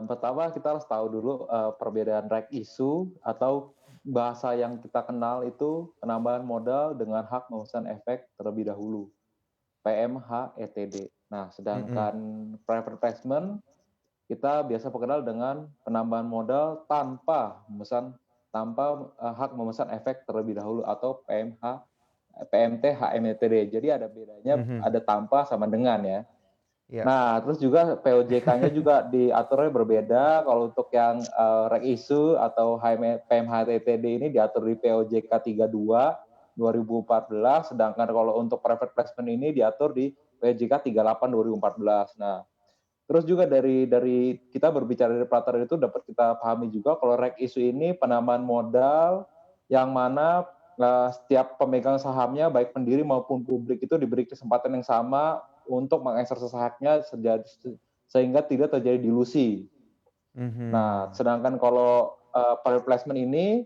Pertama kita harus tahu dulu, perbedaan right issue atau bahasa yang kita kenal itu penambahan modal dengan hak memesan efek terlebih dahulu, PMHETD. Nah, Mhm. sedangkan private placement kita biasa mengenal dengan penambahan modal tanpa hak memesan efek terlebih dahulu atau PMT-HMETD. Jadi ada bedanya, Mhm. ada tanpa sama dengan ya. Iya. Nah, terus juga POJK-nya juga diaturnya berbeda. Kalau untuk yang reg issue atau PMHTTD ini diatur di POJK 32 2014, sedangkan kalau untuk private placement ini diatur di POJK 38 2014. Nah, terus juga dari kita berbicara dari peraturan itu dapat kita pahami juga kalau reg issue ini penambahan modal yang mana setiap pemegang sahamnya baik pendiri maupun publik itu diberi kesempatan yang sama untuk mengeksersis haknya sehingga tidak terjadi dilusi. Nah, Mhm. sedangkan kalau private placement ini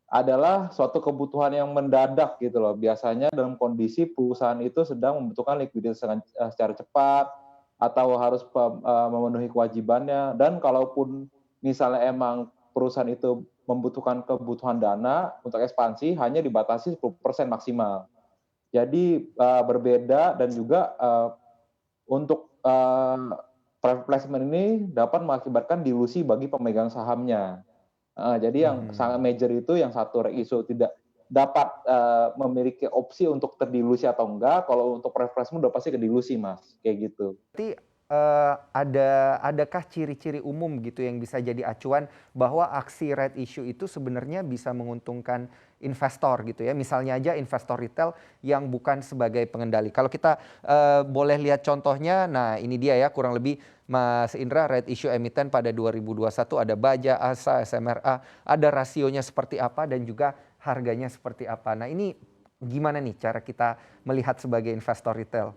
adalah suatu kebutuhan yang mendadak gitu loh. Biasanya dalam kondisi perusahaan itu sedang membutuhkan likuiditas secara cepat atau harus memenuhi kewajibannya, dan kalaupun misalnya emang perusahaan itu membutuhkan kebutuhan dana untuk ekspansi hanya dibatasi 10% maksimal. Jadi berbeda, dan juga untuk private placement ini dapat mengakibatkan dilusi bagi pemegang sahamnya. Jadi yang sangat Mhm. major itu yang satu isu tidak dapat memiliki opsi untuk terdilusi atau enggak. Kalau untuk preferensimu udah pasti kedilusi, Mas, kayak gitu. Berarti, adakah ciri-ciri umum gitu yang bisa jadi acuan bahwa aksi right issue itu sebenarnya bisa menguntungkan investor gitu ya? Misalnya aja investor retail yang bukan sebagai pengendali. Kalau kita, boleh lihat contohnya, nah ini dia ya kurang lebih Mas Indra, right issue emiten pada 2021 ada Baja, Asa, SMRA, ada rasionya seperti apa dan juga harganya seperti apa. Nah ini gimana nih cara kita melihat sebagai investor retail?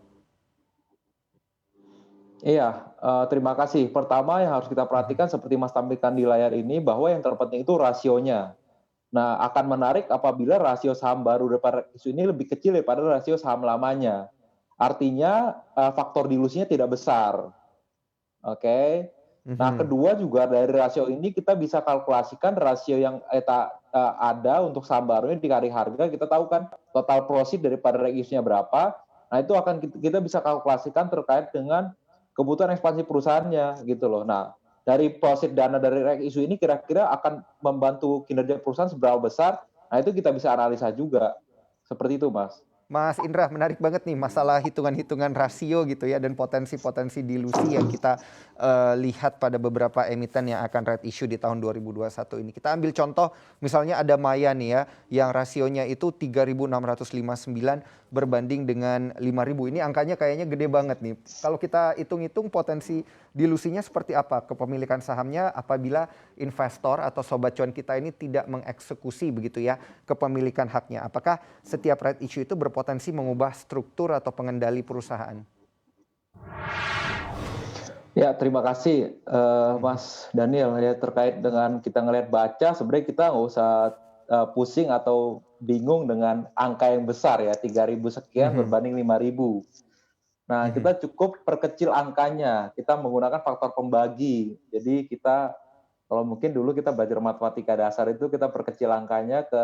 Iya, terima kasih. Pertama yang harus kita Mhm. perhatikan seperti Mas tampilkan di layar ini, bahwa yang terpenting itu rasionya. Nah, akan menarik apabila rasio saham baru daripada isu ini lebih kecil daripada rasio saham lamanya. Artinya, faktor dilusinya tidak besar. Oke. Nah, Mhm. kedua juga dari rasio ini kita bisa kalkulasikan rasio yang ada untuk saham barunya dikali harga, kita tahu kan total proceed daripada reissue-nya berapa. Nah, itu akan kita bisa kalkulasikan terkait dengan kebutuhan ekspansi perusahaannya gitu loh. Nah, dari proceed dana dari reissue ini kira-kira akan membantu kinerja perusahaan seberapa besar. Nah, itu kita bisa analisa juga. Seperti itu, Mas. Mas Indra, menarik banget nih masalah hitungan-hitungan rasio gitu ya dan potensi-potensi dilusi yang kita, lihat pada beberapa emiten yang akan right issue di tahun 2021 ini. Kita ambil contoh misalnya ada Maya nih ya, yang rasionya itu 3.659 berbanding dengan 5.000. Ini angkanya kayaknya gede banget nih. Kalau kita hitung-hitung potensi dilusinya seperti apa kepemilikan sahamnya apabila investor atau sobat cuan kita ini tidak mengeksekusi begitu ya kepemilikan haknya? Apakah setiap right issue itu berpotensi mengubah struktur atau pengendali perusahaan? Ya, terima kasih, Mhm. Mas Daniel ya, terkait dengan kita ngelihat baca, sebenarnya kita nggak usah pusing atau bingung dengan angka yang besar ya, 3.000 sekian Mhm. berbanding 5.000. Nah, Mhm. kita cukup perkecil angkanya, kita menggunakan faktor pembagi. Jadi kita kalau mungkin dulu kita belajar matematika dasar itu kita perkecil angkanya ke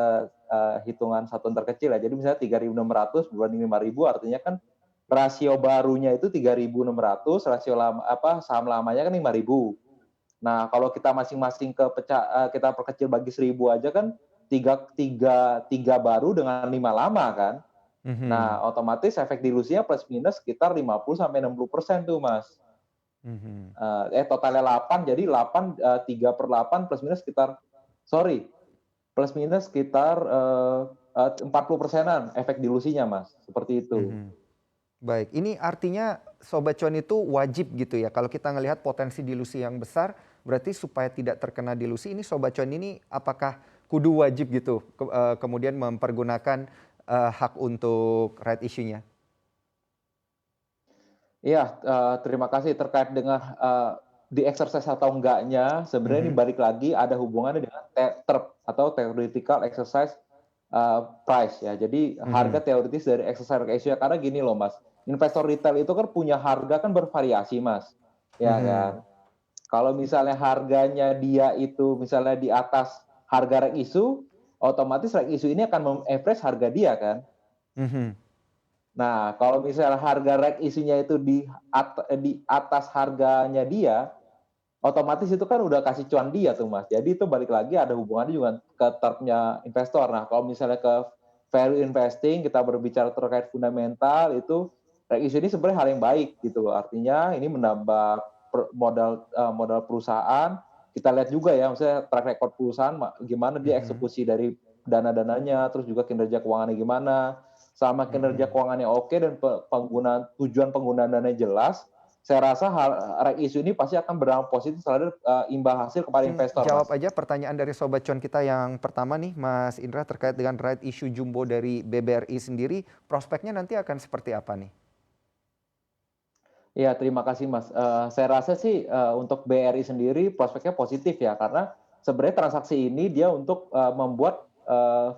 hitungan satuan terkecil ya. Jadi misalnya 3.600 berbanding 5.000, artinya kan rasio barunya itu 3.600, rasio saham lamanya kan 5.000. Nah, kalau kita masing-masing kita perkecil bagi 1.000 aja kan tiga tiga tiga baru dengan 5 lama kan. Mhm. Nah, otomatis efek dilusinya plus minus sekitar 50 sampai 60% tuh, Mas. Mhm. Totalnya 8, jadi 8, 3/8 plus minus sekitar, sorry, plus minus sekitar 40 persenan efek dilusinya, Mas, seperti itu. Mhm. Baik, ini artinya sobat cuan itu wajib gitu ya, kalau kita ngelihat potensi dilusi yang besar, berarti supaya tidak terkena dilusi ini sobat cuan ini apakah kudu wajib gitu kemudian mempergunakan, hak untuk right issue-nya? Iya, terima kasih terkait dengan di-exercise atau enggaknya, sebenarnya ini Mhm. balik lagi ada hubungannya dengan TERP atau Theoretical Exercise Price ya. Jadi harga Mhm. teoritis dari exercise ratio, karena gini loh, Mas, investor retail itu kan punya harga kan bervariasi, Mas, ya Mhm. kan. Kalau misalnya harganya dia itu misalnya di atas harga rek issue, otomatis rek issue ini akan meng-average harga dia kan. Mhm. Nah, kalau misalnya harga rek issue-nya itu di atas harganya dia, otomatis itu kan udah kasih cuan dia tuh Mas. Jadi itu balik lagi ada hubungannya juga ke termnya investor. Nah, kalau misalnya ke value investing, kita berbicara terkait fundamental, itu rek issue ini sebenarnya hal yang baik gitu loh. Artinya ini menambah modal perusahaan. Kita lihat juga ya, misalnya track record perusahaan, gimana dia Mhm. eksekusi dari dana-dananya, terus juga kinerja keuangannya gimana. Sama kinerja Mhm. keuangannya oke dan tujuan penggunaan dananya jelas, saya rasa rek issue ini pasti akan berdampak positif terhadap imbal hasil kepada investor, Jawab Mas. aja pertanyaan dari sobat cuan kita yang pertama nih, Mas Indra, terkait dengan right issue jumbo dari BBRI sendiri, prospeknya nanti akan seperti apa nih? Iya, terima kasih, Mas. Saya rasa sih untuk BRI sendiri prospeknya positif ya, karena sebenarnya transaksi ini dia untuk membuat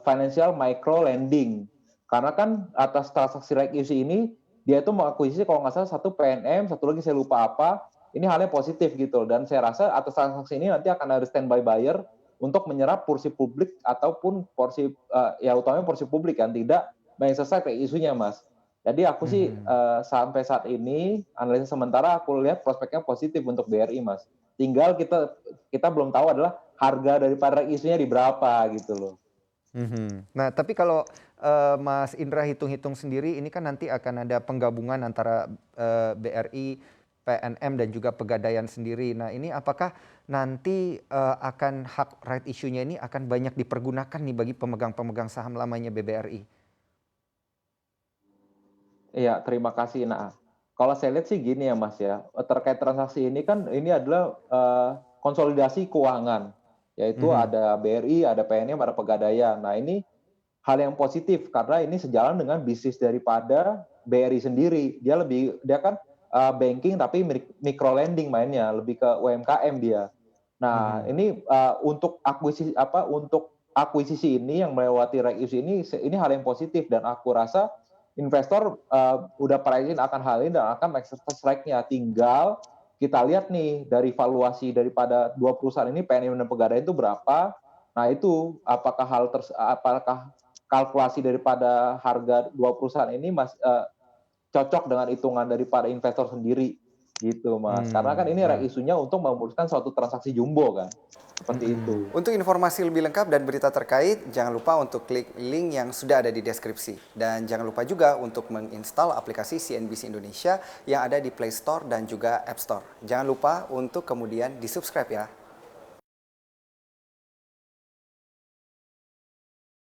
financial micro lending. Karena kan atas transaksi right issue ini dia itu mengakuisisi kalau nggak salah satu PNM, satu lagi saya lupa apa. Ini halnya positif gitu. Dan saya rasa atas transaksi ini nanti akan ada standby buyer untuk menyerap porsi publik ataupun porsi ya utamanya porsi publik kan tidak mengeksersis right issue-nya, Mas. Jadi aku sih Mhm. sampai saat ini analisis sementara aku lihat prospeknya positif untuk BRI, Mas. Tinggal kita kita belum tahu adalah harga daripada isunya di berapa gitu loh. Mhm. Nah, tapi kalau, Mas Indra hitung-hitung sendiri, ini kan nanti akan ada penggabungan antara, BRI, PNM, dan juga Pegadaian sendiri. Nah, ini apakah nanti, akan hak right issue-nya ini akan banyak dipergunakan nih bagi pemegang-pemegang saham lamanya BBRI? Iya, terima kasih. Nah, kalau saya lihat sih gini ya Mas ya, terkait transaksi ini kan ini adalah konsolidasi keuangan, yaitu Mhm. ada BRI, ada PNM, ada Pegadaian. Nah, ini hal yang positif karena ini sejalan dengan bisnis daripada BRI sendiri. Dia kan banking tapi micro lending mainnya, lebih ke UMKM dia. Nah, Mhm. ini untuk akuisisi ini yang melewati right issue ini hal yang positif dan aku rasa investor udah price akan hal ini dan akan exercise right-nya. Tinggal kita lihat nih dari valuasi daripada dua perusahaan ini PNM dan Pegadaian itu berapa. Nah, itu apakah kalkulasi daripada harga dua perusahaan ini cocok dengan hitungan daripada investor sendiri gitu Mas. Karena kan ini Nah, isunya untuk memutuskan suatu transaksi jumbo kan. Seperti mhm. itu. Untuk informasi lebih lengkap dan berita terkait, jangan lupa untuk klik link yang sudah ada di deskripsi. Dan jangan lupa juga untuk menginstal aplikasi CNBC Indonesia yang ada di Play Store dan juga App Store. Jangan lupa untuk kemudian di-subscribe ya.